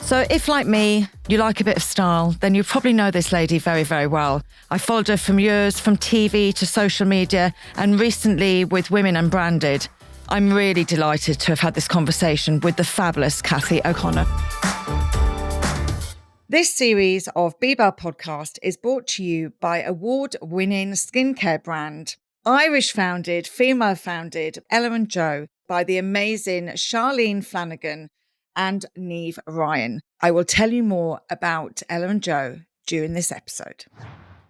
So if, like me, you like a bit of style, then you probably know this lady very, very well. I followed her from years, from TV to social media, and recently with Women Unbranded. I'm really delighted to have had this conversation with the fabulous Cathy O'Connor. This series of Bebel podcast is brought to you by award-winning skincare brand, Irish-founded, female-founded Ella & Jo by the amazing Charlene Flanagan and Neve Ryan. I will tell you more about Ella & Jo during this episode.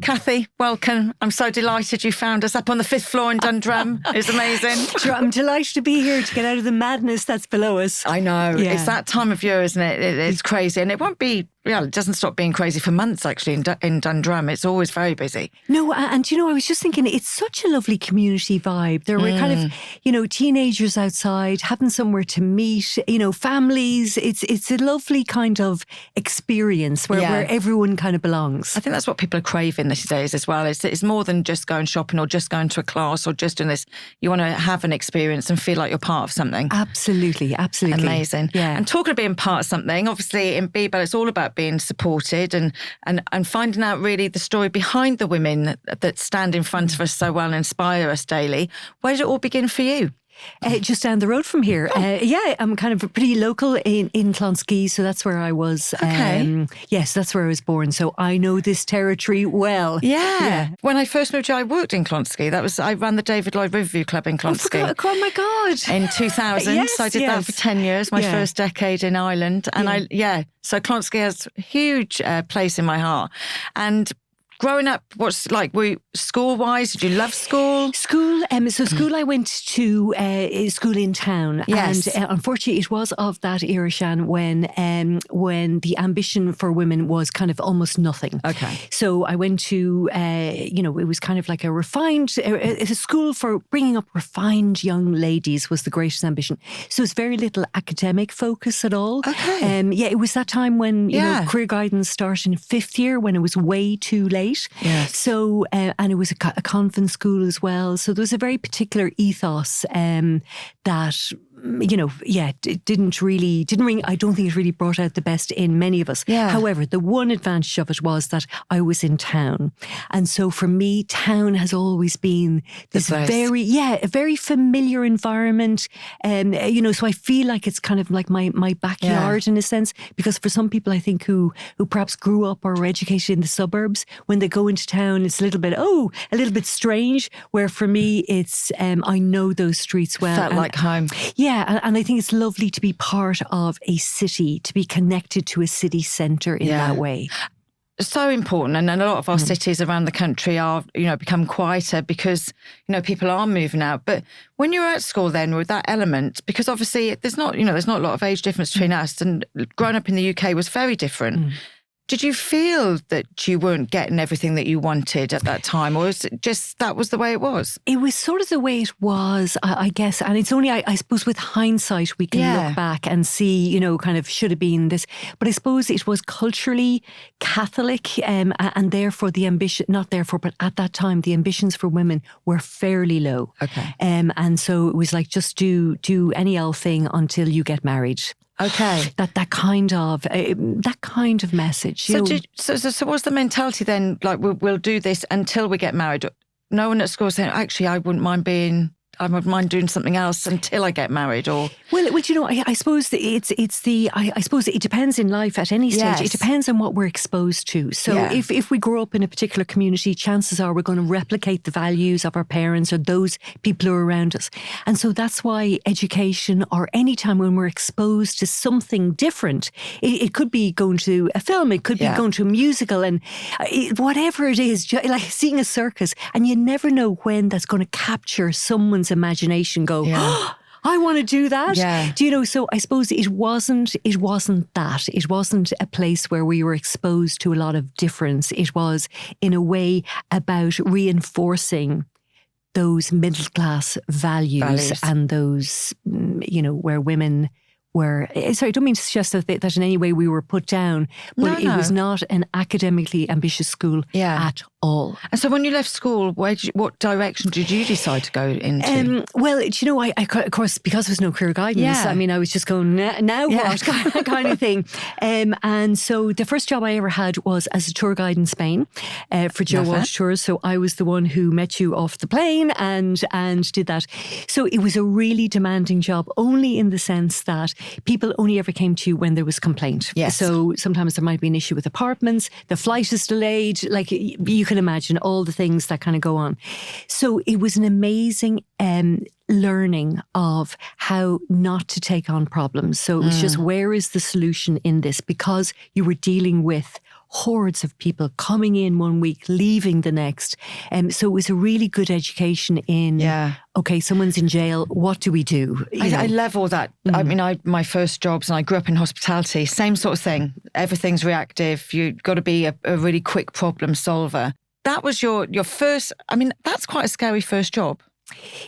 Cathy, welcome. I'm so delighted you found us up on the 5th floor in Dundrum. It's amazing. Sure, I'm delighted to be here to get out of the madness that's below us. I know. Yeah. It's that time of year, isn't it? It's crazy. And it won't be, it doesn't stop being crazy for months, actually, in Dundrum. It's always very busy. No, and I was just thinking, it's such a lovely community vibe. There were kind of, teenagers outside, having somewhere to meet, families. It's a lovely kind of experience where everyone kind of belongs. I think that's what people are craving these days as well. It's more than just going shopping or just going to a class or just doing this. You want to have an experience and feel like you're part of something. Absolutely. Amazing. Yeah. And talking of being part of something, obviously in Bebel it's all about being supported and finding out really the story behind the women that stand in front of us so well and inspire us daily. Where did it all begin for you? Just down the road from here. I'm kind of pretty local in Clonskeagh, so that's where I was. Okay. Yes, that's where I was born, so I know this territory well. Yeah. When I first moved here, I worked in Clonskeagh. I ran the David Lloyd Riverview Club in Clonskeagh. Oh my God. In 2000. Yes, so I did that for 10 years, my first decade in Ireland. And so Clonskeagh has a huge place in my heart. And growing up, were you school-wise? Did you love school? School, school I went to school in town. Yes. And unfortunately it was of that era, Shan, when the ambition for women was kind of almost nothing. Okay. So I went to, it was kind of like a school for bringing up refined young ladies was the greatest ambition. So it's very little academic focus at all. Okay. It was that time when, career guidance started in 5th year when it was way too late. Yes. So, and it was a convent school as well. So there was a very particular ethos that, didn't ring. I don't think it really brought out the best in many of us. Yeah. However, the one advantage of it was that I was in town. And so for me, town has always been this a very familiar environment. So I feel like it's kind of like my backyard in a sense, because for some people, I think who perhaps grew up or were educated in the suburbs, when they go into town, it's a little bit strange, where for me, it's, I know those streets well. Felt like home. Yeah, and I think it's lovely to be part of a city, to be connected to a city centre in that way. So important, and a lot of our cities around the country are, become quieter because, people are moving out. But when you were at school then with that element, because obviously there's not a lot of age difference between us, and growing up in the UK was very different. Did you feel that you weren't getting everything that you wanted at that time, or was it just that was the way it was? It was sort of the way it was, I guess. And it's only, I suppose, with hindsight, we can look back and see, kind of should have been this. But I suppose it was culturally Catholic, and therefore but at that time, the ambitions for women were fairly low. Okay. And so it was like, just do any old thing until you get married. Okay, that kind of message. So what's the mentality then? Like we'll do this until we get married. No one at school saying, actually, I wouldn't mind doing something else until I get married, or I suppose I suppose it depends in life at any stage. Yes. It depends on what we're exposed to. So if we grow up in a particular community, chances are we're going to replicate the values of our parents or those people who are around us. And so that's why education, or any time when we're exposed to something different, it could be going to a film, it could be going to a musical, and whatever it is, like seeing a circus, and you never know when that's going to capture someone's imagination. I want to do that. Yeah. Do you know? So I suppose it wasn't that. It wasn't a place where we were exposed to a lot of difference. It was, in a way, about reinforcing those middle class values and those, where women were, sorry, I don't mean to suggest that in any way we were put down, but it was not an academically ambitious school at all. And so when you left school, what direction did you decide to go into? Well, I, of course, because there was no career guidance, I mean, I was just going, now what kind of thing. And so the first job I ever had was as a tour guide in Spain for Joe Walsh Tours. So I was the one who met you off the plane and did that. So it was a really demanding job, only in the sense that people only ever came to you when there was complaint. Yes. So sometimes there might be an issue with apartments, the flight is delayed, like you can imagine all the things that kind of go on. So it was an amazing learning of how not to take on problems. So it was just, where is the solution in this? Because you were dealing with hordes of people coming in one week, leaving the next. So it was a really good education in, okay, someone's in jail, what do we do? I love all that. I mean, my first jobs, and I grew up in hospitality, same sort of thing. Everything's reactive. You've got to be a really quick problem solver. That was your first, I mean, that's quite a scary first job.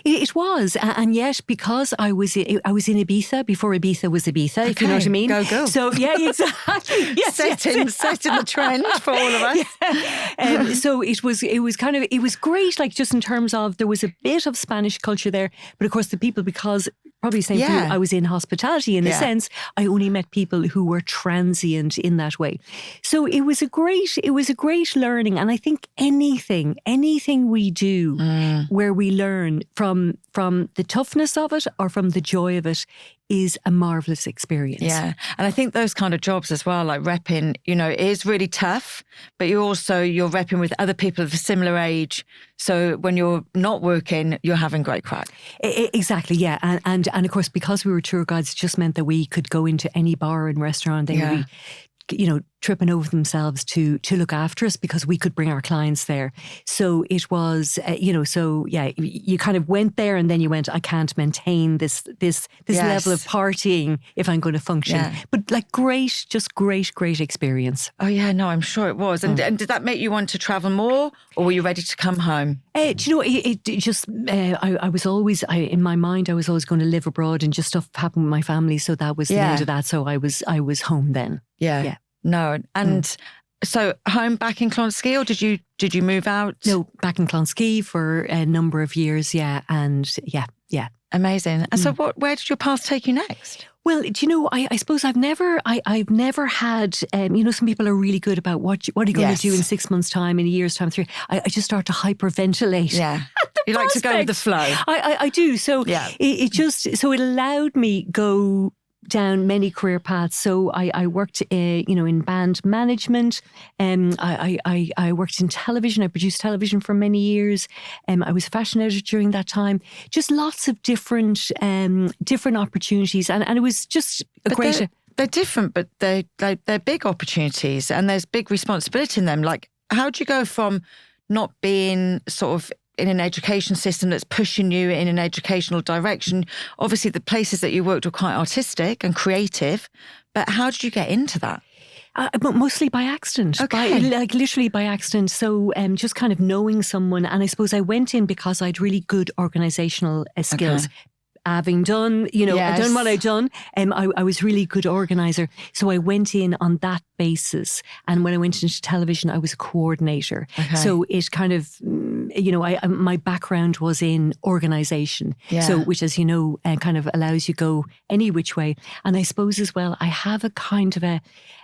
It was, and yet because I was in Ibiza before Ibiza was Ibiza, if you know what I mean. Go. So yeah, exactly. Yes, setting the trend for all of us. Yeah. So it was great, like just in terms of there was a bit of Spanish culture there, but of course the people, because probably same for you, I was in hospitality in a sense, I only met people who were transient in that way. So it was a great learning, and I think anything we do where we learn from the toughness of it or from the joy of it is a marvellous experience. Yeah. And I think those kind of jobs as well, like repping, it is really tough, but you're repping with other people of a similar age. So when you're not working, you're having great crack. Exactly, yeah. And of course, because we were tour guides, it just meant that we could go into any bar and restaurant. They would be, tripping over themselves to look after us because we could bring our clients there. So it was, you kind of went there and then you went, I can't maintain this level of partying if I'm going to function. Yeah. But like great experience. Oh yeah, no, I'm sure it was. And did that make you want to travel more, or were you ready to come home? I was always, in my mind, I was always going to live abroad, and just stuff happened with my family. So that was the end of that. So I was home then. Yeah. No, and so home back in Clonskea, or did you move out? No, back in Clonskea for a number of years, Amazing. And so where did your path take you next? Well, I suppose I've never had, some people are really good about what are you going to do in 6 months' time, in a year's time, 3. I just start to hyperventilate. Yeah. You like to go with the flow. I do. So it allowed me go down many career paths. So I worked, in band management. I worked in television. I produced television for many years. I was a fashion editor during that time. Just lots of different opportunities, and it was just great. They're different, but they're big opportunities, and there's big responsibility in them. Like, how do you go from not being sort of in an education system that's pushing you in an educational direction? Obviously, the places that you worked were quite artistic and creative, but how did you get into that? But mostly by accident, literally by accident. So just kind of knowing someone, and I suppose I went in because I had really good organisational skills. Okay. Having done, I'd done what I'd done, I was really good organiser. So I went in on that basis. And when I went into television, I was a coordinator. Okay. So it kind of, my background was in organisation. Yeah. So, which, as you know, kind of allows you go any which way. And I suppose as well, I have a kind of a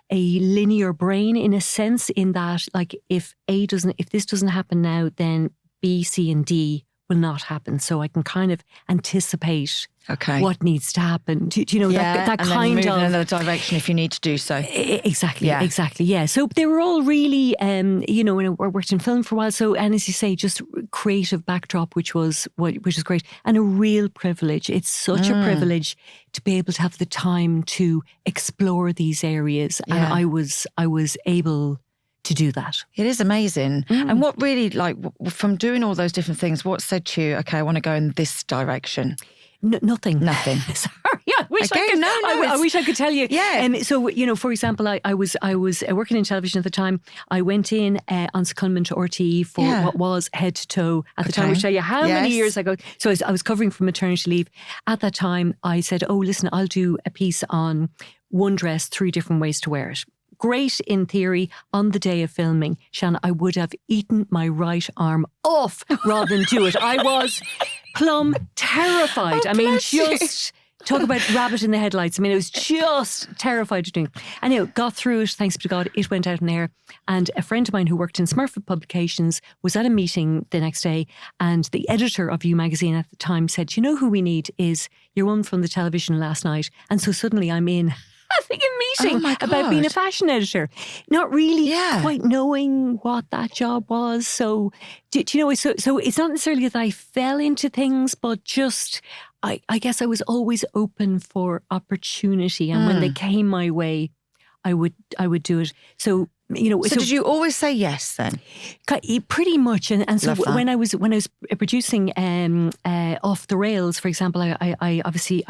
linear brain in a sense, in that, like, if this doesn't happen now, then B, C, and D will not happen. So I can kind of anticipate what needs to happen. Do you know, that and kind then move of in another direction if you need to do so. Exactly. Yeah. So they were all really, I worked in film for a while. So, and as you say, just creative backdrop, which was great, and a real privilege. It's such a privilege to be able to have the time to explore these areas, and I was able to do that. It is amazing. And what really, like, from doing all those different things, what said to you, okay, I want to go in this direction? Nothing. Sorry, I wish I could tell you. Yeah. So, for example, I was working in television at the time. I went in on secondment to RTE for what was Head to Toe at the time, which tell you how many years ago. So I was covering for maternity leave. At that time, I said, oh, listen, I'll do a piece on one dress, 3 different ways to wear it. great in theory. On the day of filming, Shanna, I would have eaten my right arm off rather than do it. I was plumb terrified. Oh, I mean, bless you. just talk about rabbit in the headlights. I mean, I was just terrified of doing it. Anyway, got through it, thanks be to God. It went out in air. And a friend of mine who worked in Smurfit Publications was at a meeting the next day, and the editor of You magazine at the time said, you know who we need is your one from the television last night. And so suddenly I'm in having a meeting about being a fashion editor, not really quite knowing what that job was. So, do you know, so it's not necessarily that I fell into things, but just, I guess I was always open for opportunity. And when they came my way, I would do it. So, you know, so did you always say yes then? Pretty much, and so when I was producing Off the Rails, for example, I obviously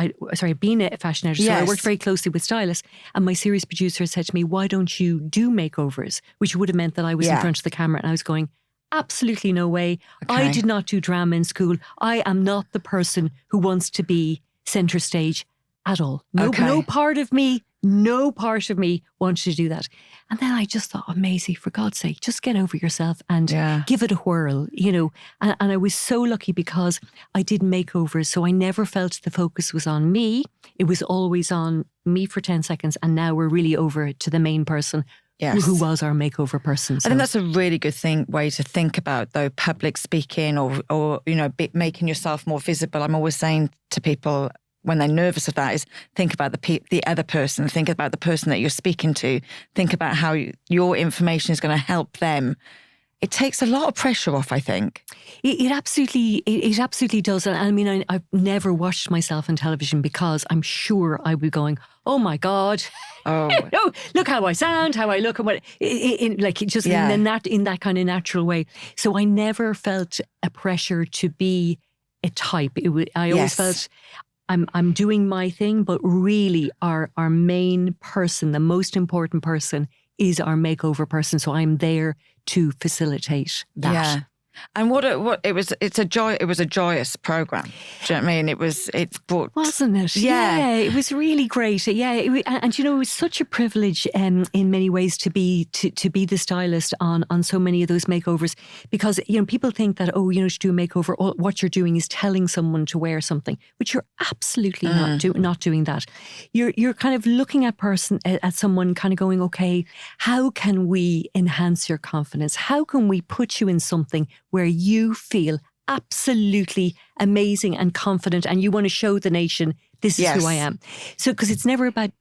being a fashion editor, so I worked very closely with stylists, and my series producer said to me, "Why don't you do makeovers?" Which would have meant that I was in front of the camera, and I was going, absolutely no way. I did not do drama in school. I am not the person who wants to be centre stage at all. No part of me wanted to do that. And then I just thought, Maisie, for God's sake, just get over yourself and give it a whirl, you know. And I was so lucky because I did makeovers, so I never felt the focus was on me. It was always on me for 10 seconds, and now we're really over to the main person. Yes. Who was our makeover person. So. I think that's a really good way to think about, though, public speaking or you know, making yourself more visible. I'm always saying to people when they're nervous of that is think about the other person, think about the person that you're speaking to, think about how your information is going to help them. It takes a lot of pressure off, I think. It absolutely does. And I mean, I've never watched myself on television because I'm sure I would be going, oh my God, no, look how I sound, how I look, and what, in that kind of natural way. So I never felt a pressure to be a type. I always felt I'm doing my thing, but really our main person, the most important person, is our makeover person. So I'm there to facilitate that. Yeah. And it was a joyous program. Do you know what I mean? Wasn't it? Yeah, it was really great. Yeah, and you know, it was such a privilege in many ways to be the stylist on so many of those makeovers, because you know, people think that to do a makeover, what you're doing is telling someone to wear something, which you're absolutely not doing that. You're kind of looking at someone, kind of going, okay, how can we enhance your confidence? How can we put you in something where you feel absolutely amazing and confident, and you want to show the nation, this is who I am. So, because it's never about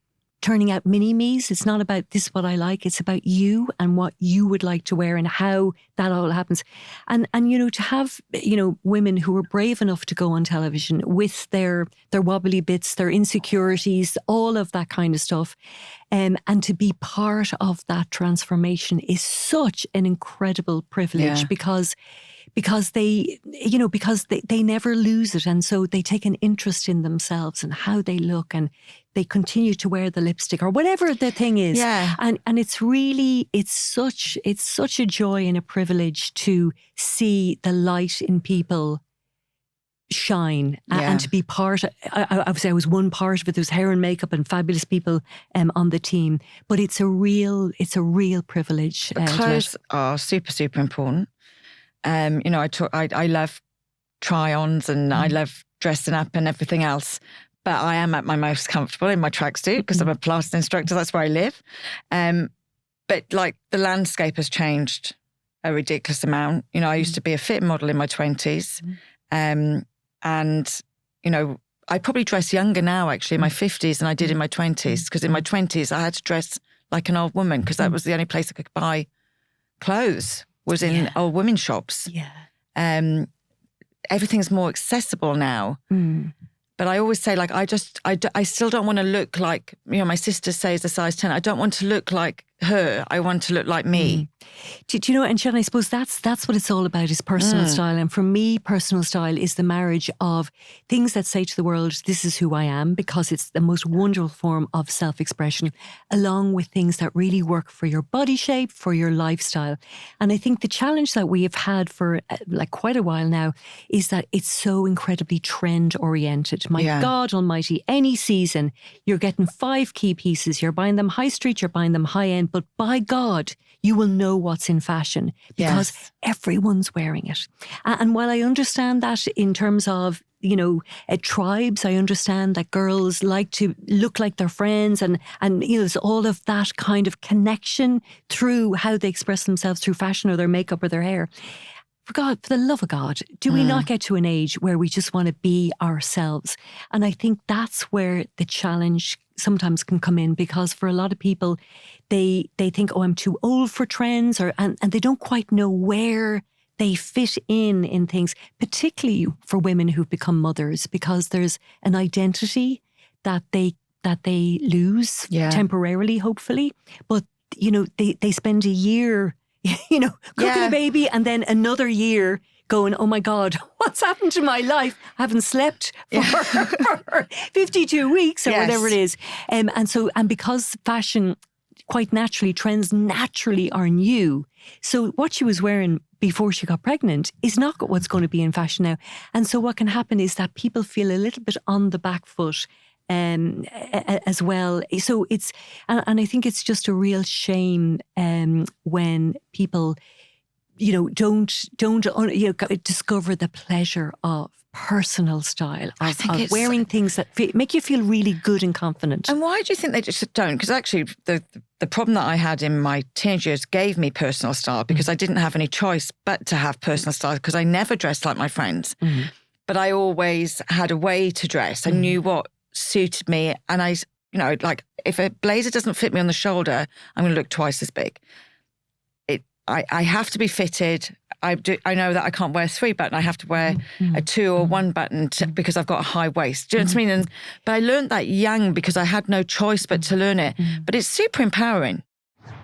turning out mini-me's. It's not about this is what I like. It's about you and what you would like to wear and how that all happens. And you know, to have, you know, women who are brave enough to go on television with their wobbly bits, their insecurities, all of that kind of stuff, and to be part of that transformation is such an incredible privilege because they never lose it. And so they take an interest in themselves and how they look, and they continue to wear the lipstick or whatever the thing is. Yeah. And it's such a joy and a privilege to see the light in people shine and to be part of, obviously I was one part of it. There was hair and makeup and fabulous people on the team, but it's a real privilege. Clothes are super, super important. You know, I love try-ons and I love dressing up and everything else, but I am at my most comfortable in my tracksuit because I'm a Pilates instructor. That's where I live. But like the landscape has changed a ridiculous amount. You know, I used to be a fit model in my 20s. And, you know, I probably dress younger now, actually, in my 50s than I did in my 20s. Because in my 20s, I had to dress like an old woman because that was the only place I could buy clothes, was in old women's shops. Yeah. Everything's more accessible now. But I always say, like, I still don't want to look like, you know, my sister says a size 10. I don't want to look like her. I want to look like me. Do you know, and Sharon, I suppose that's what it's all about, is personal style. And for me, personal style is the marriage of things that say to the world, this is who I am, because it's the most wonderful form of self-expression, along with things that really work for your body shape, for your lifestyle. And I think the challenge that we have had for like quite a while now is that it's so incredibly trend oriented. My God almighty, any season, you're getting 5 key pieces. You're buying them high street, you're buying them high end, but by God, you will know what's in fashion because everyone's wearing it. And while I understand that in terms of, you know, tribes, I understand that girls like to look like their friends and you know, there's all of that kind of connection through how they express themselves through fashion or their makeup or their hair. For God, for the love of God, do we not get to an age where we just want to be ourselves? And I think that's where the challenge sometimes can come in, because for a lot of people, they think, oh, I'm too old for trends, and they don't quite know where they fit in things, particularly for women who've become mothers, because there's an identity that they lose temporarily, hopefully. But, you know, they spend a year, you know, cooking a baby, and then another year going, oh my God, what's happened to my life? I haven't slept for 52 weeks or whatever it is. And because fashion quite naturally, trends naturally are new. So what she was wearing before she got pregnant is not what's going to be in fashion now. And so what can happen is that people feel a little bit on the back foot as well. So it's, and I think it's just a real shame when people, you know, don't you know, discover the pleasure of personal style, of wearing things that make you feel really good and confident. And why do you think they just don't? Because actually the problem that I had in my teenage years gave me personal style, because I didn't have any choice but to have personal style, because I never dressed like my friends. But I always had a way to dress. I knew what suited me. And I, you know, like if a blazer doesn't fit me on the shoulder, I'm going to look twice as big. I have to be fitted. I know that I can't wear 3 button. I have to wear a 2 or 1 button because I've got a high waist. Do you know what I mean? But I learned that young because I had no choice but to learn it. But it's super empowering.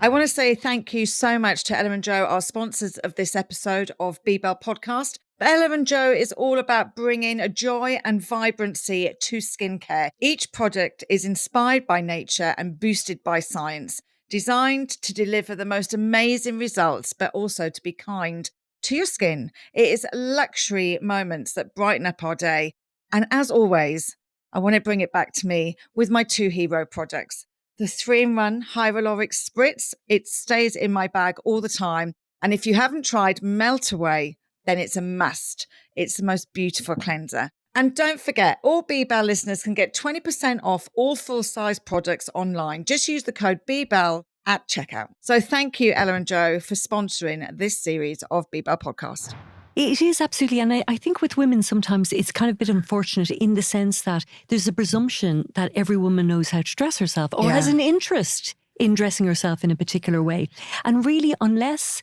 I want to say thank you so much to Ella and Joe, our sponsors of this episode of Be-Bell Podcast. Ella and Joe is all about bringing a joy and vibrancy to skincare. Each product is inspired by nature and boosted by science, designed to deliver the most amazing results, but also to be kind to your skin. It is luxury moments that brighten up our day. And as always, I want to bring it back to me with my 2 hero products. The 3-in-1 Hyaluronic Spritz, it stays in my bag all the time. And if you haven't tried Melt Away, then it's a must. It's the most beautiful cleanser. And don't forget, all Be-Bell listeners can get 20% off all full-size products online. Just use the code Be-Bell at checkout. So thank you, Ella and Joe, for sponsoring this series of Be-Bell Podcast. It is absolutely. And I think with women, sometimes it's kind of a bit unfortunate in the sense that there's a presumption that every woman knows how to dress herself or has an interest in dressing herself in a particular way. And really, unless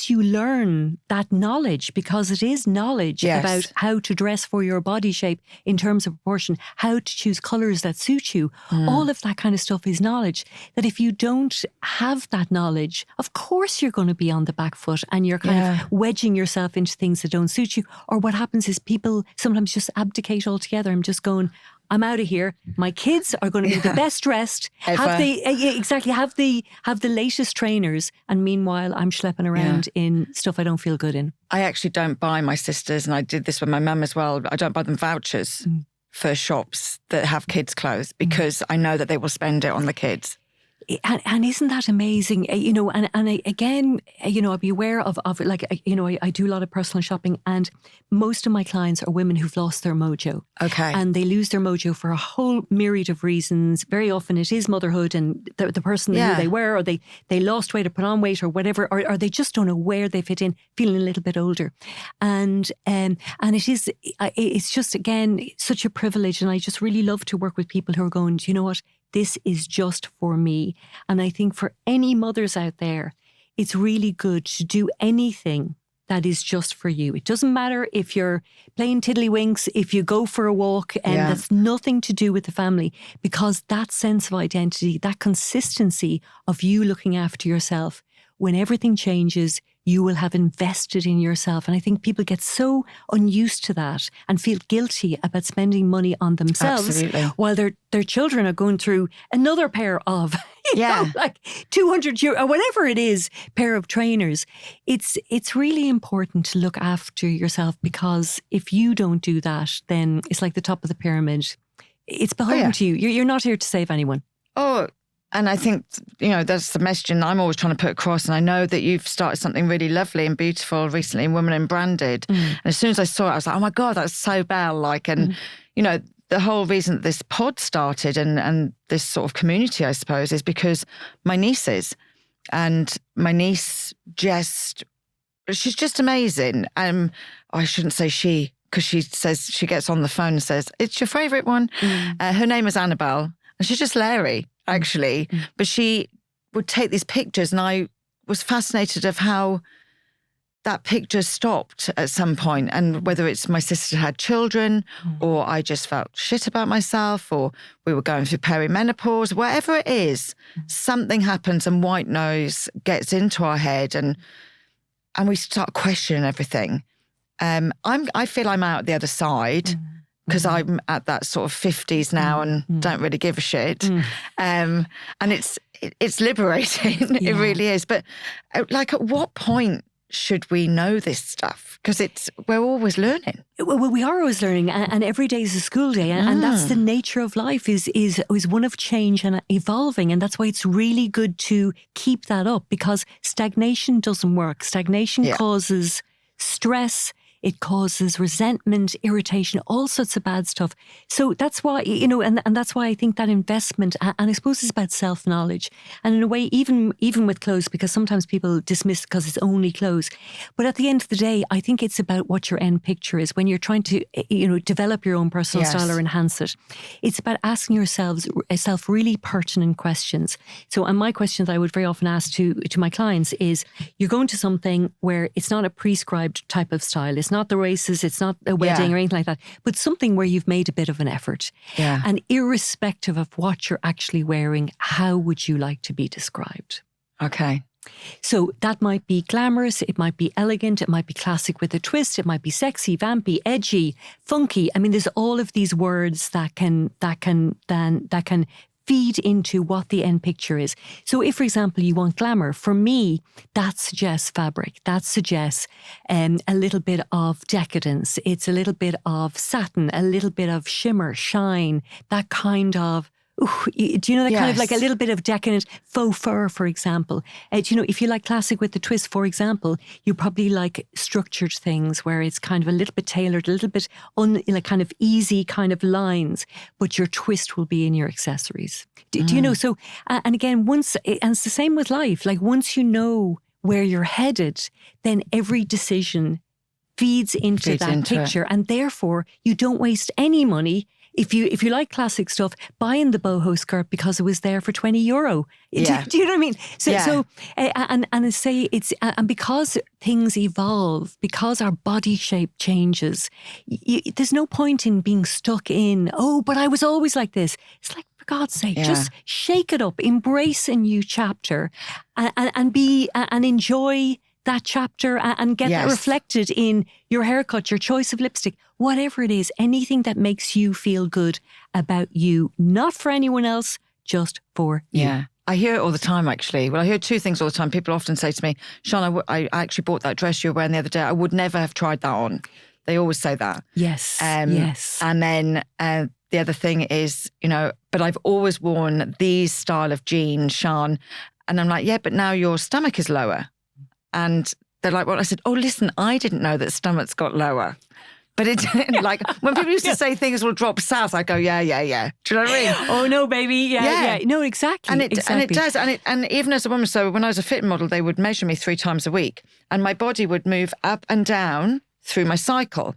you learn that knowledge, because it is knowledge about how to dress for your body shape in terms of proportion, how to choose colours that suit you, all of that kind of stuff is knowledge. That if you don't have that knowledge, of course you're going to be on the back foot and you're kind of wedging yourself into things that don't suit you. Or what happens is people sometimes just abdicate altogether. I'm just going, I'm out of here. My kids are going to be the best dressed. Have the latest trainers, and meanwhile I'm schlepping around in stuff I don't feel good in. I actually don't buy my sisters, and I did this with my mum as well. I don't buy them vouchers for shops that have kids' clothes because I know that they will spend it on the kids. And isn't that amazing? You know, and again, you know, I'd be aware of like, you know, I do a lot of personal shopping, and most of my clients are women who've lost their mojo. Okay. And they lose their mojo for a whole myriad of reasons. Very often it is motherhood and the person who they were, or they lost weight or put on weight or whatever, or they just don't know where they fit in, feeling a little bit older. And it's just, again, such a privilege. And I just really love to work with people who are going, do you know what? This is just for me. And I think for any mothers out there, it's really good to do anything that is just for you. It doesn't matter if you're playing tiddlywinks, if you go for a walk, and that's nothing to do with the family, because that sense of identity, that consistency of you looking after yourself when everything changes, you will have invested in yourself. And I think people get so unused to that and feel guilty about spending money on themselves. Absolutely. While their children are going through another pair of, like 200 euro or whatever it is, pair of trainers. It's really important to look after yourself, because if you don't do that, then it's like the top of the pyramid. It's beholden to you. You're not here to save anyone. Oh, and I think, that's the messaging I'm always trying to put across. And I know that you've started something really lovely and beautiful recently in Women in Branded. And as soon as I saw it, I was like, oh my God, that's so Belle. The whole reason that this pod started and this sort of community, I suppose, is because my nieces, and my niece she's just amazing. I shouldn't say she, because she gets on the phone and says, it's your favourite one. Her name is Annabelle, and she's just Larry, actually. But she would take these pictures, and I was fascinated of how that picture stopped at some point, and whether it's my sister had children, or I just felt shit about myself, or we were going through perimenopause, whatever it is, something happens and white noise gets into our head, and we start questioning everything. I feel I'm out the other side, because I'm at that sort of 50s now and don't really give a shit. And it's liberating. It really is. But at what point should we know this stuff? Because we're always learning. Well, we are always learning, and every day is a school day, and that's the nature of life, is one of change and evolving, and that's why it's really good to keep that up, because stagnation doesn't work. Stagnation causes stress. It causes resentment, irritation, all sorts of bad stuff. So that's why, and that's why I think that investment, and I suppose it's about self-knowledge. And in a way, even with clothes, because sometimes people dismiss because it's only clothes. But at the end of the day, I think it's about what your end picture is. When you're trying to, develop your own personal style or enhance it, it's about asking yourself really pertinent questions. So, and my questions I would very often ask to my clients is, you're going to something where it's not a prescribed type of style. It's not the races, it's not a wedding or anything like that, but something where you've made a bit of an effort. Yeah. And irrespective of what you're actually wearing, how would you like to be described? Okay. So that might be glamorous, it might be elegant, it might be classic with a twist, it might be sexy, vampy, edgy, funky. I mean, there's all of these words that can feed into what the end picture is. So if, for example, you want glamour, for me, that suggests fabric. That suggests a little bit of decadence. It's a little bit of satin, a little bit of shimmer, shine, that kind of, do you know that kind of like a little bit of decadent faux fur, for example? If you like classic with the twist, for example, you probably like structured things where it's kind of a little bit tailored, a little bit like kind of easy kind of lines, but your twist will be in your accessories. Do you know? So, and again, and it's the same with life. Like once you know where you're headed, then every decision feeds into that picture, and therefore you don't waste any money. If you like classic stuff, buying the boho skirt because it was there for €20. Do you know what I mean? So and I say it's, and because things evolve, because our body shape changes, there's no point in being stuck in, but I was always like this. It's like, for God's sake, just shake it up, embrace a new chapter, and enjoy that chapter, and get that reflected in your haircut, your choice of lipstick, whatever it is, anything that makes you feel good about you, not for anyone else, just for you. Yeah. I hear it all the time, actually. Well, I hear two things all the time. People often say to me, Sean, I actually bought that dress you were wearing the other day. I would never have tried that on. They always say that. Yes. Yes. And then the other thing is, but I've always worn these style of jeans, Sean. And I'm like, yeah, but now your stomach is lower. And they're like, well, I said, listen, I didn't know that stomachs got lower. But it didn't. Like, when people used to say things will drop south, I go, yeah. Do you know what I mean? Oh, no, baby. Yeah. No, exactly. And it does. And even as a woman, so when I was a fit model, they would measure me 3 times a week. And my body would move up and down through my cycle.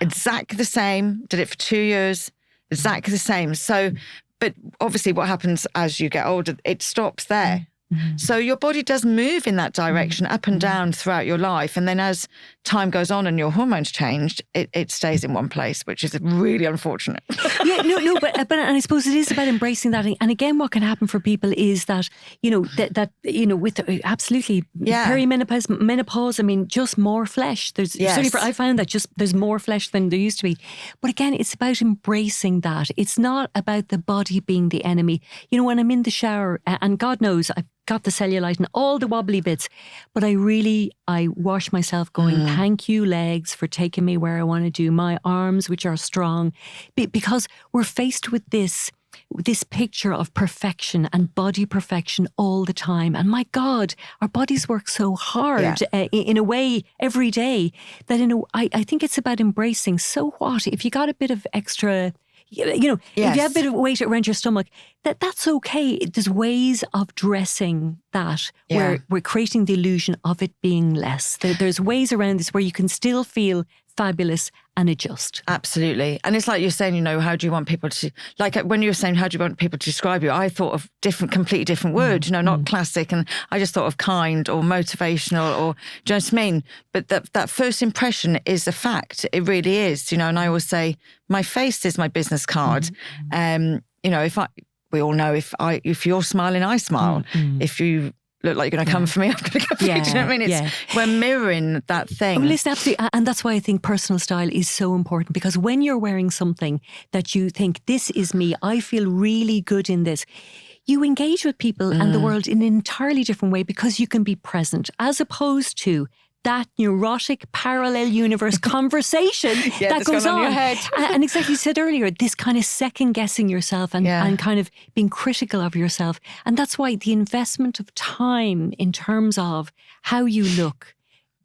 Exactly the same. Did it for 2 years. Exactly the same. So, but obviously what happens as you get older, it stops there. So your body does move in that direction, up and down throughout your life. And then as time goes on and your hormones changed, it stays in one place, which is really unfortunate. But I suppose it is about embracing that. And again, what can happen for people is that, with absolutely perimenopause, menopause, I mean, just more flesh. I found that just there's more flesh than there used to be. But again, it's about embracing that. It's not about the body being the enemy. When I'm in the shower, and God knows I've got the cellulite and all the wobbly bits, but I wash myself going, thank you legs for taking me where I want to do, my arms which are strong, because we're faced with this picture of perfection and body perfection all the time. And my God, our bodies work so hard in a way every day that I think it's about embracing, so what if you got a bit of extra, if you have a bit of weight around your stomach, that's okay. There's ways of dressing that where we're creating the illusion of it being less. There's ways around this where you can still feel fabulous and adjust. Absolutely. And it's like you're saying, how do you want people to, like when you were saying, how do you want people to describe you? I thought of completely different words, not classic. And I just thought of kind or motivational or, do you know what I mean? But that first impression is a fact. It really is, and I always say, my face is my business card. We all know if you're smiling, I smile. If you look like you're going to come for me, I'm going to come for you. Do you know what I mean? We're mirroring that thing. Well, listen, absolutely. And that's why I think personal style is so important, because when you're wearing something that you think, this is me, I feel really good in this, you engage with people and the world in an entirely different way because you can be present, as opposed to that neurotic parallel universe conversation that goes on. Your head. And exactly, you said earlier, this kind of second guessing yourself and kind of being critical of yourself. And that's why the investment of time in terms of how you look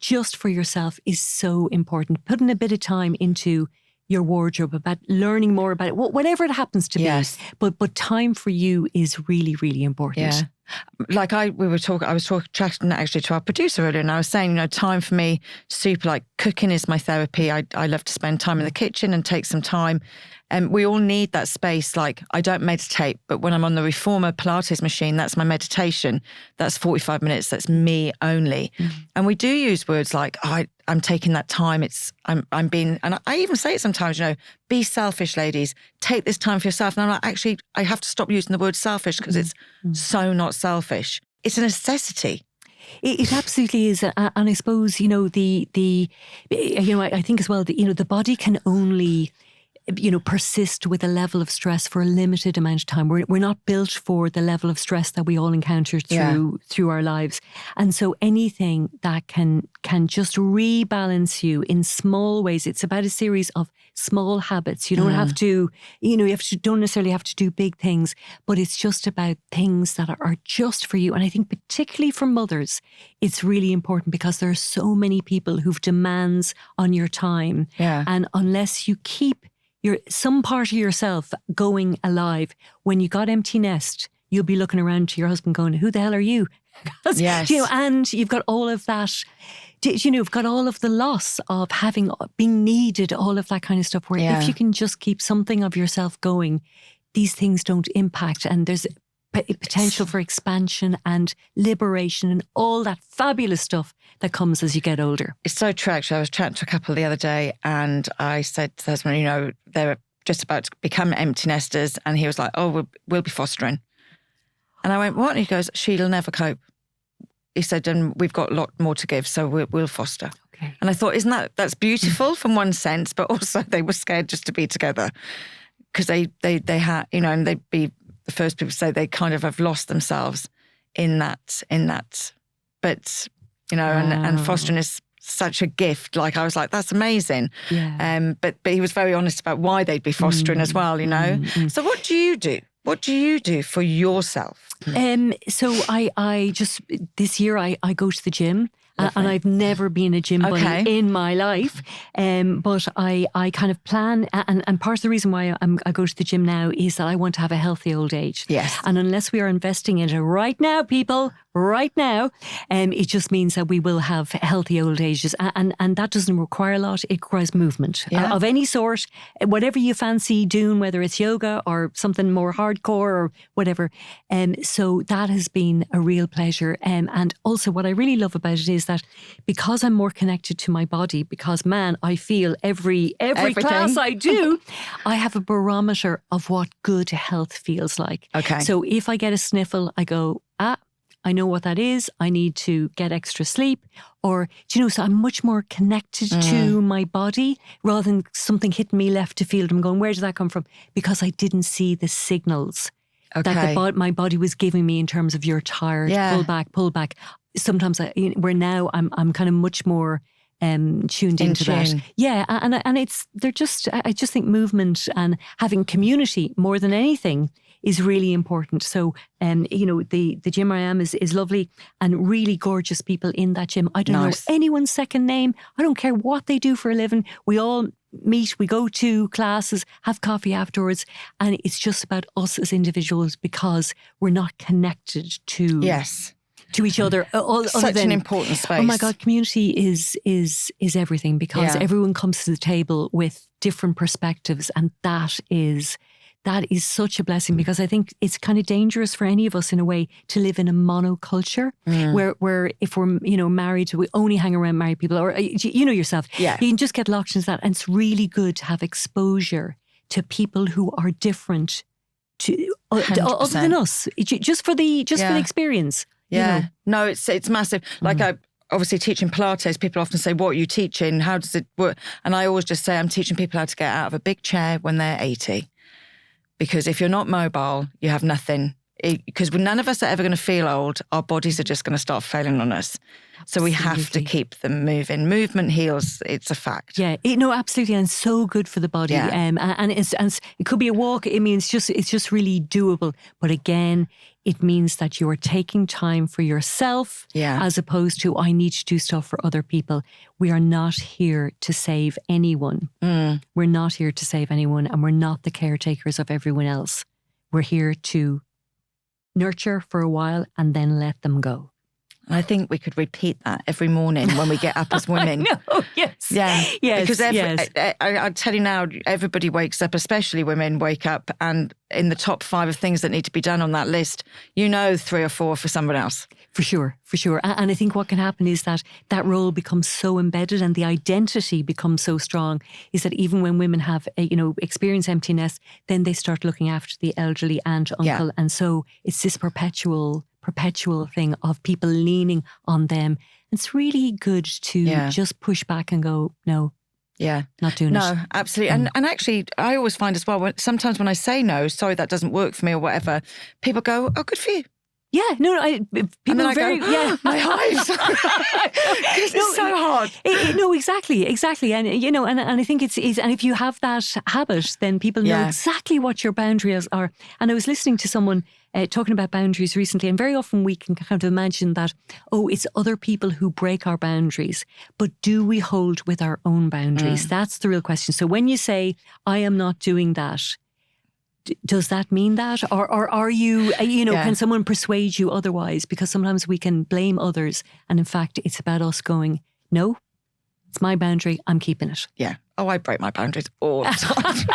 just for yourself is so important. Putting a bit of time into your wardrobe, about learning more about it, whatever it happens to be. But time for you is really, really important. Yeah. Like I was chatting actually to our producer earlier, and I was saying, time for me, super, like cooking is my therapy. I love to spend time in the kitchen and take some time. And we all need that space. Like, I don't meditate, but when I'm on the Reformer Pilates machine, that's my meditation. That's 45 minutes. That's me only. And we do use words like, I'm taking that time. I'm being, and I even say it sometimes, be selfish, ladies. Take this time for yourself. And I'm like, actually, I have to stop using the word selfish because it's so not selfish. It's a necessity. It absolutely is. And I suppose, I think as well that, the body can only persist with a level of stress for a limited amount of time. We're not built for the level of stress that we all encounter through our lives. And so anything that can just rebalance you in small ways, it's about a series of small habits. You don't have to, don't necessarily have to do big things, but it's just about things that are just for you. And I think particularly for mothers, it's really important because there are so many people who've demands on your time. And unless you keep some part of yourself going alive, when you got empty nest, you'll be looking around to your husband going, who the hell are you? And you've got all of that, you've got all of the loss of being needed, all of that kind of stuff, where if you can just keep something of yourself going, these things don't impact, and there's potential for expansion and liberation and all that fabulous stuff that comes as you get older. It's so true, actually. I was chatting to a couple the other day and I said to the husband, they're just about to become empty nesters, and he was like, oh, we'll be fostering. And I went, what? And he goes, she'll never cope. He said, and we've got a lot more to give, so we'll foster. Okay. And I thought, that's beautiful from one sense, but also they were scared just to be together because they had, and they'd be the first people to say they kind of have lost themselves in that. But, and fostering is such a gift. Like, I was like, that's amazing. Yeah. But he was very honest about why they'd be fostering as well, So what do you do? What do you do for yourself? So I just, this year I go to the gym. And I've never been a gym bunny in my life. But I kind of plan, and part of the reason why I go to the gym now is that I want to have a healthy old age. Yes. And unless we are investing in it right now, people, right now, it just means that we will have healthy old ages. And that doesn't require a lot. It requires movement of any sort, whatever you fancy doing, whether it's yoga or something more hardcore or whatever. So that has been a real pleasure. And also what I really love about it is that because I'm more connected to my body, because man, I feel every class I do, I have a barometer of what good health feels like. Okay. So if I get a sniffle, I go, I know what that is. I need to get extra sleep. Or, so I'm much more connected to my body rather than something hitting me left of field. I'm going, where did that come from? Because I didn't see the signals that my body was giving me in terms of you're tired, pull back. Sometimes I'm kind of much more tuned into that. Yeah, and I just think movement and having community more than anything is really important. So, the gym I am is lovely and really gorgeous people in that gym. I don't know anyone's second name. I don't care what they do for a living. We all meet, we go to classes, have coffee afterwards, and it's just about us as individuals because we're not connected to each other. Such an important space. Oh my God, community is everything because everyone comes to the table with different perspectives, and that is such a blessing because I think it's kind of dangerous for any of us in a way to live in a monoculture where if we're married, we only hang around married people, or yourself. Yeah. You can just get locked into that, and it's really good to have exposure to people who are different to other than us, just for the experience. Yeah, no, it's massive. Like I obviously teaching Pilates, people often say, "What are you teaching? How does it work?" And I always just say, I'm teaching people how to get out of a big chair when they're 80. Because if you're not mobile, you have nothing. Because none of us are ever going to feel old. Our bodies are just going to start failing on us. So we have to keep them moving. Movement heals. It's a fact. Yeah, absolutely, and so good for the body. Yeah. And it could be a walk. I mean, it's just really doable. But again, it means that you are taking time for yourself, as opposed to I need to do stuff for other people. We are not here to save anyone. We're not here to save anyone, and we're not the caretakers of everyone else. We're here to nurture for a while and then let them go. I think we could repeat that every morning when we get up as women. No, yes. Yeah. Yes, because I tell you now, everybody wakes up, especially women wake up, and in the top 5 of things that need to be done on that list, 3 or 4 for someone else. For sure. And I think what can happen is that role becomes so embedded and the identity becomes so strong is that even when women have, experience emptiness, then they start looking after the elderly aunt, uncle. Yeah. And so it's this perpetual thing of people leaning on them. It's really good to just push back and go, no. Yeah. Not doing it. No, absolutely. And actually, I always find as well, sometimes when I say no, sorry, that doesn't work for me or whatever, people go, oh, good for you. Yeah, people are very, my hives. Because it's so hard. No, exactly. And, and I think it's, and if you have that habit, then people know exactly what your boundaries are. And I was listening to someone talking about boundaries recently, and very often we can kind of imagine that, it's other people who break our boundaries. But do we hold with our own boundaries? That's the real question. So when you say, I am not doing that, does that mean that? Or are you, can someone persuade you otherwise? Because sometimes we can blame others. And in fact, it's about us going, no, it's my boundary. I'm keeping it. Yeah. Oh, I break my boundaries all the time.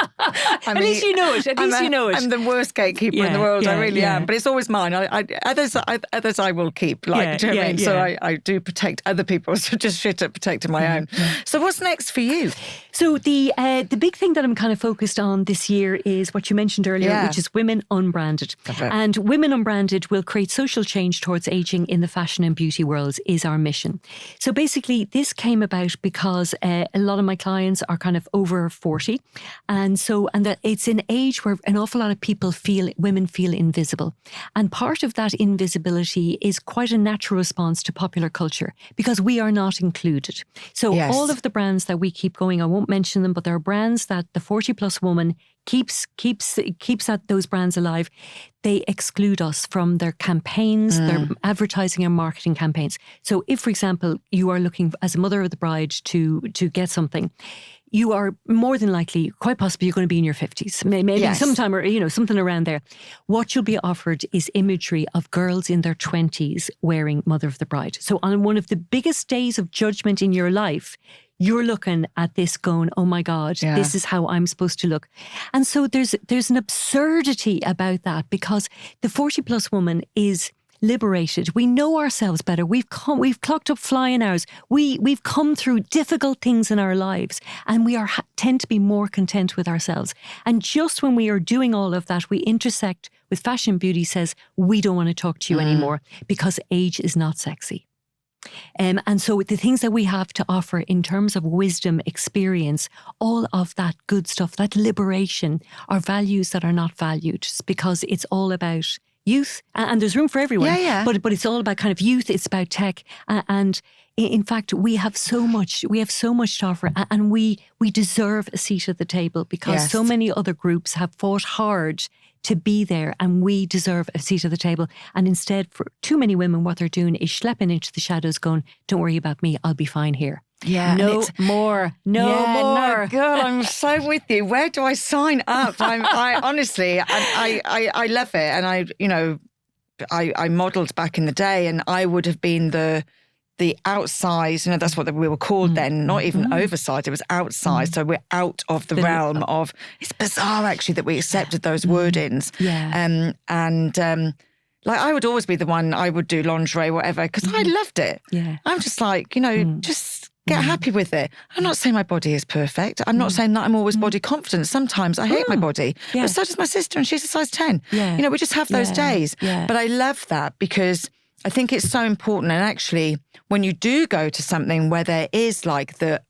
At least you know it. I'm the worst gatekeeper in the world. I really am. But it's always mine. Others I will keep. Do you know what I mean? So I do protect other people. So just shit at protecting my own. So what's next for you? So the big thing that I'm kind of focused on this year is what you mentioned earlier, which is Women Unbranded. And Women Unbranded will create social change towards ageing in the fashion and beauty worlds is our mission. So basically, this came about because a lot of my clients are kind of over 40. And that it's an age where an awful lot of women feel invisible. And part of that invisibility is quite a natural response to popular culture because we are not included. So all of the brands that we keep going, I won't mention them, but there are brands that the 40 plus woman keeps those brands alive. They exclude us from their campaigns, their advertising and marketing campaigns. So if, for example, you are looking as a mother of the bride to get something, you are more than likely, quite possibly, you're going to be in your 50s, maybe sometime, or something around there. What you'll be offered is imagery of girls in their 20s wearing Mother of the Bride. So on one of the biggest days of judgment in your life, you're looking at this going, oh my God, this is how I'm supposed to look. And so there's an absurdity about that, because the 40 plus woman is liberated. We know ourselves better. We've clocked up flying hours. We've come through difficult things in our lives, and we tend to be more content with ourselves. And just when we are doing all of that, we intersect with fashion. Beauty says, we don't want to talk to you anymore because age is not sexy. And so the things that we have to offer in terms of wisdom, experience, all of that good stuff, that liberation, are values that are not valued, because it's all about youth, and there's room for everyone. But it's all about kind of youth. It's about tech, and in fact, we have so much to offer, and we deserve a seat at the table, because so many other groups have fought hard to be there, and we deserve a seat at the table. And instead, for too many women, what they're doing is schlepping into the shadows, going, "Don't worry about me, I'll be fine here." No more. No, girl, I'm so with you. Where do I sign up? I honestly, I love it, and I modelled back in the day, and I would have been the outsized, that's what we were called then, not even oversized, it was outsized. So we're out of the realm of, it's bizarre actually that we accepted those wordings. Like I would always be the one, I would do lingerie, whatever, because I loved it. I'm just like, just get happy with it. I'm not saying my body is perfect. I'm not saying that I'm always body confident. Sometimes I hate my body, but so does my sister, and she's a size 10. We just have those days. But I love that, because I think it's so important. And actually, when you do go to something where there is like the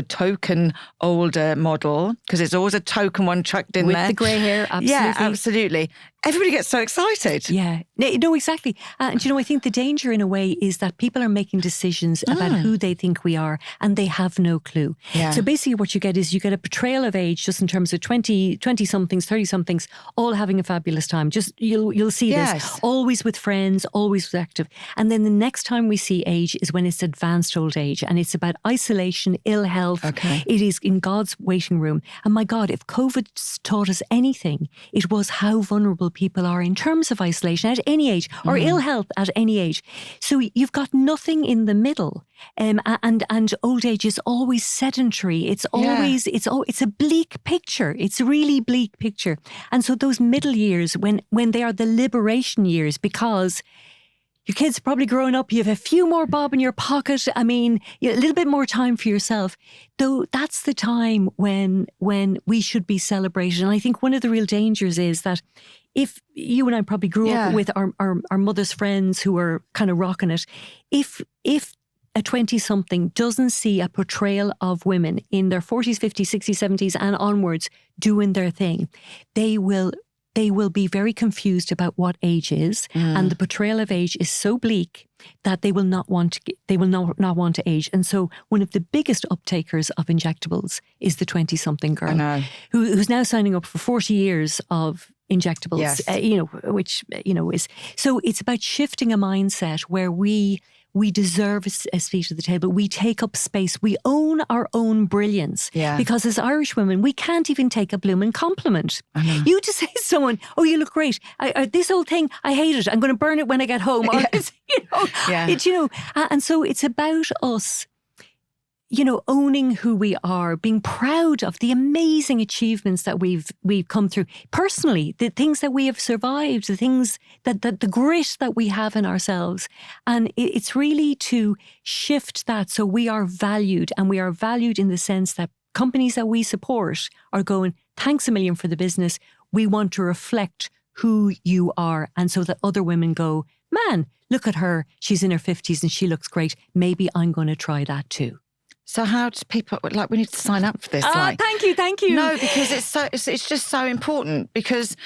token older model, because there's always a token one chucked in with there. With the grey hair, absolutely. Yeah, absolutely. Everybody gets so excited. Yeah. No, exactly. And I think the danger in a way is that people are making decisions about who they think we are, and they have no clue. So basically what you get is you get a portrayal of age, just in terms of 20-somethings, 30-somethings, all having a fabulous time. Just you'll see this, always with friends, always with active. And then the next time we see age is when it's advanced old age, and it's about isolation, ill health. It is in God's waiting room. And my God, if COVID taught us anything, it was how vulnerable people are in terms of isolation at any age, or ill health at any age. So you've got nothing in the middle, and old age is always sedentary. It's always it's a bleak picture. It's a really bleak picture. And so those middle years, when they are the liberation years, because your kids are probably growing up, you have a few more bob in your pocket. I mean, a little bit more time for yourself. Though that's the time when we should be celebrated. And I think one of the real dangers is that if you and I probably grew up with our mother's friends who were kind of rocking it, if a 20-something doesn't see a portrayal of women in their 40s, 50s, 60s, 70s and onwards doing their thing, they will be very confused about what age is, and the portrayal of age is so bleak that they will not want to age. And so one of the biggest uptakers of injectables is the 20-something girl who's now signing up for 40 years of injectables, which is, so it's about shifting a mindset where we deserve a seat at the table. We take up space. We own our own brilliance. Because as Irish women, we can't even take a blooming compliment. You just say to someone, "Oh, you look great. This old thing, I hate it. I'm going to burn it when I get home." Or and so it's about us, owning who we are, being proud of the amazing achievements that we've come through personally, the things that we have survived, the things that the grit that we have in ourselves. And it's really to shift that so we are valued, and we are valued in the sense that companies that we support are going, "Thanks a million for the business. We want to reflect who you are." And so that other women go, "Man, look at her. She's in her 50s and she looks great. Maybe I'm going to try that too." So how do people, we need to sign up for this? Thank you. No, because it's just so important, because,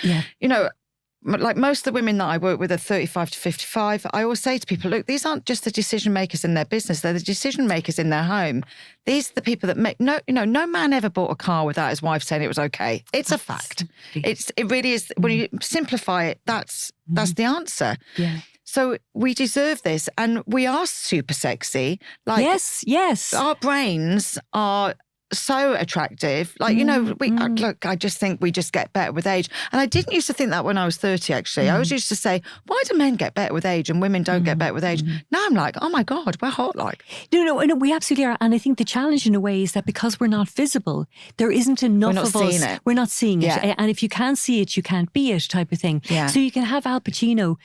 like most of the women that I work with are 35 to 55. I always say to people, look, these aren't just the decision makers in their business. They're the decision makers in their home. These are the people that make, no man ever bought a car without his wife saying it was okay. It's a fact. It really is. When you simplify it, that's the answer. Yeah. So we deserve this, and we are super sexy. Like, yes. Our brains are so attractive. Like, look, I just think we just get better with age. And I didn't used to think that when I was 30, actually. I always used to say, why do men get better with age and women don't get better with age? Now I'm like, oh my God, we're hot like. No, we absolutely are. And I think the challenge in a way is that because we're not visible, there isn't enough of us. We're not seeing it. Yeah. And if you can't see it, you can't be it type of thing. Yeah. So you can have Al Pacino,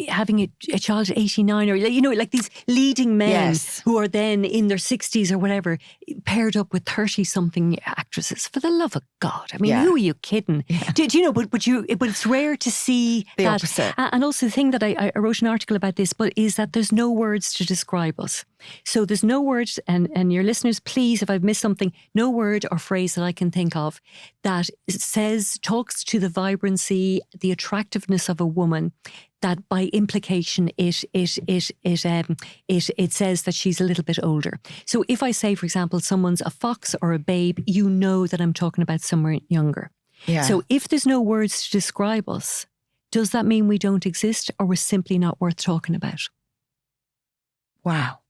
having a child at 89 or, like these leading men who are then in their 60s or whatever, paired up with 30-something actresses. For the love of God. I mean, who are you kidding? Yeah. Do you know, but it's rare to see the that. Opposite. And also the thing that I wrote an article about this, but is that there's no words to describe us. So there's no words, and your listeners, please, if I've missed something, no word or phrase that I can think of that talks to the vibrancy, the attractiveness of a woman, that by implication it says that she's a little bit older. So if I say, for example, someone's a fox or a babe, you know that I'm talking about someone younger. Yeah. So if there's no words to describe us, does that mean we don't exist, or we're simply not worth talking about? Wow.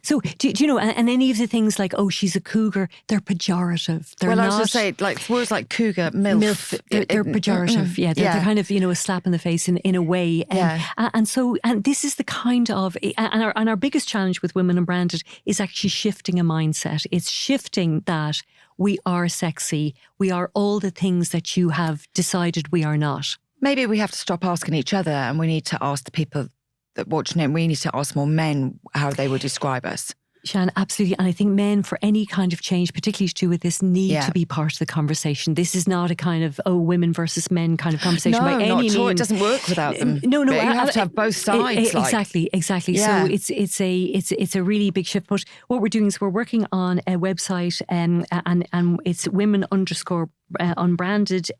So, do you know, and any of the things like, oh, she's a cougar, they're pejorative. They're I not. was going to say, like, words like cougar, MILF. They're pejorative. They're kind of, a slap in the face in a way. And this is the kind of, and our biggest challenge with Women Unbranded is actually shifting a mindset. It's shifting that we are sexy. We are all the things that you have decided we are not. Maybe we have to stop asking each other, and we need to ask the people that watching it. We need to ask more men how they would describe us. Shan, absolutely. And I think men, for any kind of change, particularly to do with this, need to be part of the conversation. This is not a kind of, women versus men kind of conversation by any means. No, it doesn't work without them. No. You have to have both sides. Exactly. Yeah. So it's a really big shift. But what we're doing is we're working on a website and it's women_unbranded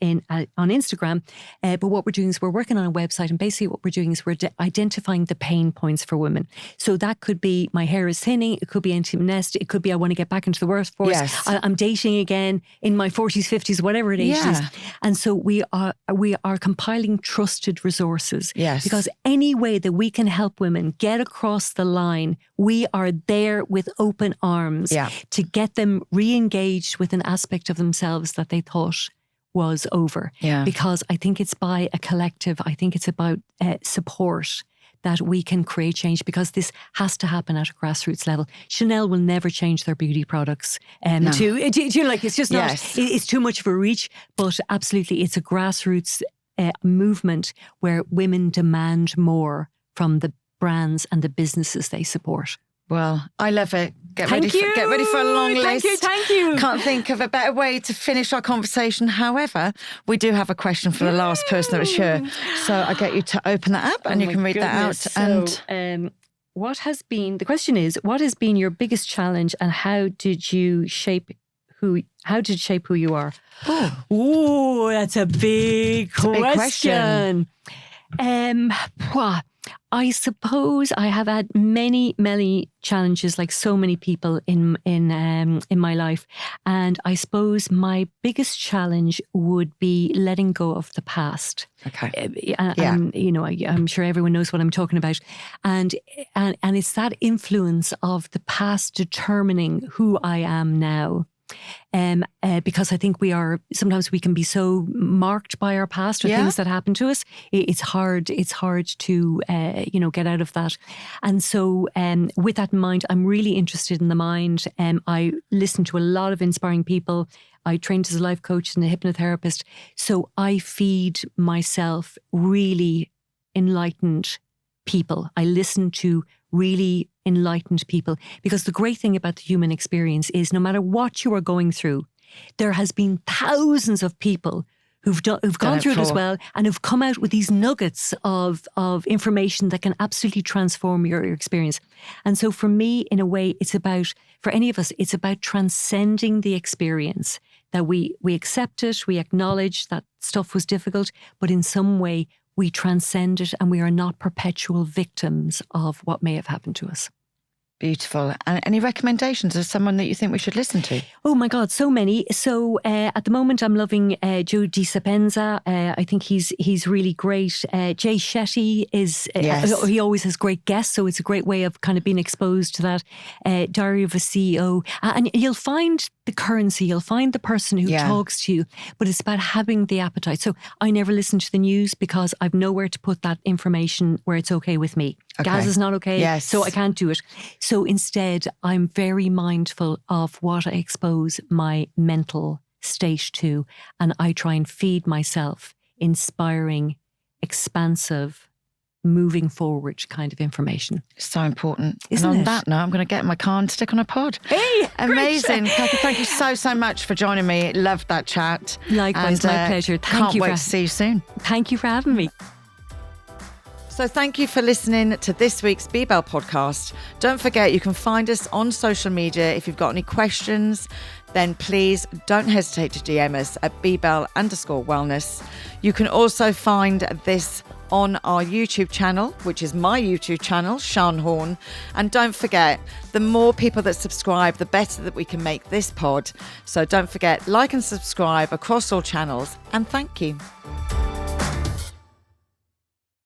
on Instagram. But what we're doing is we're working on a website, and basically what we're doing is we're identifying the pain points for women. So that could be, my hair is thinning. It could be empty nest. It could be, I want to get back into the workforce. Yes. I'm dating again in my 40s, 50s, whatever it is. And so we are compiling trusted resources. Yes. Because any way that we can help women get across the line, we are there with open arms to get them re-engaged with an aspect of themselves that they thought was over. Yeah. Because I think it's by a collective, I think it's about support that we can create change, because this has to happen at a grassroots level. Chanel will never change their beauty products. It's just not, it's too much of a reach, but absolutely it's a grassroots movement where women demand more from the brands and the businesses they support. Well, I love it. Get ready for a long list. Thank you. Can't think of a better way to finish our conversation. However, we do have a question for the last person that was here. So I get you to open that up and you can read that out. So, the question is, what has been your biggest challenge, and how did it shape who you are? Oh, that's a big question. I suppose I have had many challenges, like so many people in my life, and I suppose my biggest challenge would be letting go of the past. Okay. I'm sure everyone knows what I'm talking about, and it's that influence of the past determining who I am now. Because I think sometimes we can be so marked by our past or things that happen to us. It's hard to, get out of that. And so with that in mind, I'm really interested in the mind. I listen to a lot of inspiring people. I trained as a life coach and a hypnotherapist. So I feed myself really enlightened people. I listen to really enlightened people, because the great thing about the human experience is no matter what you are going through, there has been thousands of people who've gone through it as well, and who've come out with these nuggets of information that can absolutely transform your experience. And so for me, in a way, for any of us, it's about transcending the experience that we accept it, we acknowledge that stuff was difficult, but in some way we transcend it and we are not perpetual victims of what may have happened to us. Beautiful. And any recommendations of someone that you think we should listen to? Oh my God, so many. So at the moment, I'm loving Joe Dispenza. I think he's really great. Jay Shetty is, he always has great guests, so it's a great way of kind of being exposed to that. Diary of a CEO. And you'll find the currency, you'll find the person who talks to you, but it's about having the appetite. So I never listen to the news because I've nowhere to put that information where it's okay with me. Okay. Gaz is not okay, so I can't do it. So instead, I'm very mindful of what I expose my mental state to, and I try and feed myself inspiring, expansive, moving forward kind of information. So important. Isn't and on it? that note, I'm going to get in my car and stick on a pod. Hey, amazing. Cathy, thank you so much for joining me. Loved that chat. Likewise, my pleasure. Can't wait to see you soon. Thank you for having me. So thank you for listening to this week's BBell podcast. Don't forget, you can find us on social media. If you've got any questions, then please don't hesitate to DM us at bbell_wellness. You can also find this on our YouTube channel, which is my YouTube channel, Sian Horn. And don't forget, the more people that subscribe, the better that we can make this pod. So don't forget, like and subscribe across all channels. And thank you.